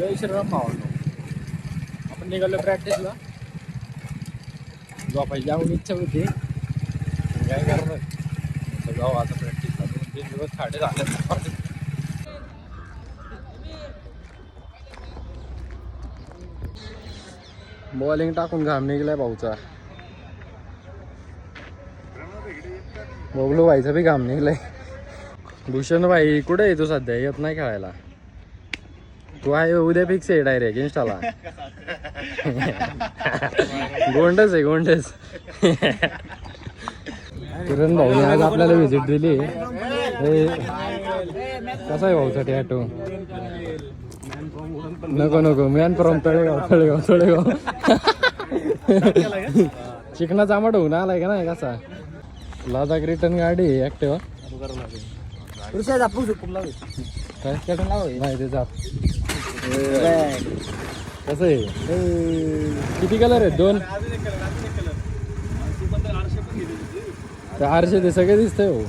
जय श्रीराम भावांनो. आपण निघालो प्रॅक्टिसला. झोपायची जाऊन इच्छा होती, काय करणार. जाऊ आता प्रॅक्टिसला. 2-3 दिवस खाडे झाले. बॉलिंग टाकून घाम निघलाय भाऊचा. बबलू भाईचा बी घाम निघलाय. भूषण भाई कुठे आहे तू सध्या? येत नाही खेळायला. तू आहे उद्या फिक्स आहे डायरेक्ट इन्स्टाला. गोंडस आहे गोंडस. किरण भाऊने आज आपल्याला व्हिजिट दिली. कसा आहे भाऊचा टॅटू? नको नको, मॅन फ्रॉम तळेगाव. चिकना चामट होऊन आलाय का नाही कसा? लदाख रिटर्न गाडी ऍक्टिव्हा. नाही ते जाप कसं आहे? किती कलर आहेत? 2. आरशे ते सगळे दिसतंय हो.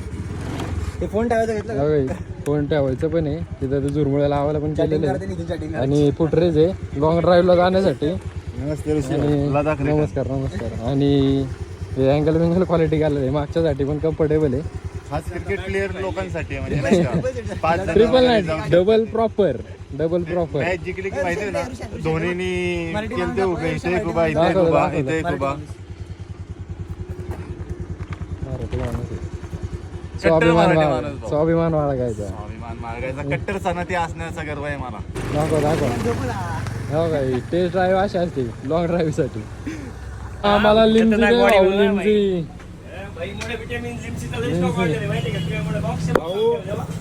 ते फोन ठेवायचं घेतलं. फोन ठेवायचं पण आहे तिथं. ते झुरमुळ्या लावायला पण केलेलं आहे. आणि फुटरेज आहे लॉंग ड्राईव्हला जाण्यासाठी. नमस्कार. आणि अँगल विंगल क्वालिटी घालत आहे मागच्यासाठी पण कम्फर्टेबल आहे. खास क्रिकेट प्लेअर लोकांसाठी म्हणजे नाही का? 999 डबल प्रॉपर मॅच जिंकली की माहिती आहे ना, धोनीनी केलते उभे. इथे एक उभा, इथे एक उभा, इथे एक उभा. स्वाभिमान बाळगायचा. स्वाभिमान मार्गाचा कट्टर सनती असण्याचा गर्व आहे मला. दाखव हो काय टेस्ट ड्राईव्ह अशी असते लॉंग ड्राईव्ह साठी. आम्हाला लिमसी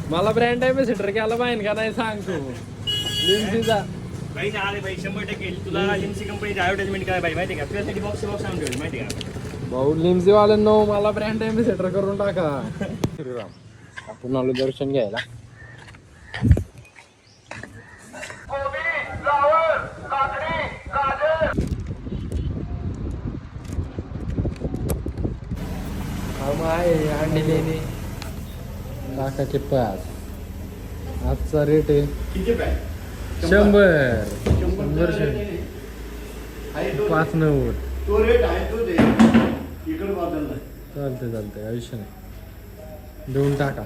मला ब्रँड एम्बॅसिडर केला पाहिजे का नाही सांग तू. लिमसीचा 100% तुला लिमसी कंपनीची ऍडव्हर्टाइजमेंट काय पाहिजे माहिती का? तुझ्यासाठी बॉक्स आणून ठेवली माहिती का? भाऊ लिमसी वाल्यांनो मला ब्रँड एम्बॅसिडर करून टाका. श्रीराम. आपण आलो दर्शन घ्यायला. आहे लाखाचे 5. आजचा रेट आहे 100. 590. चालते आयुष्य नाही. देऊन टाका.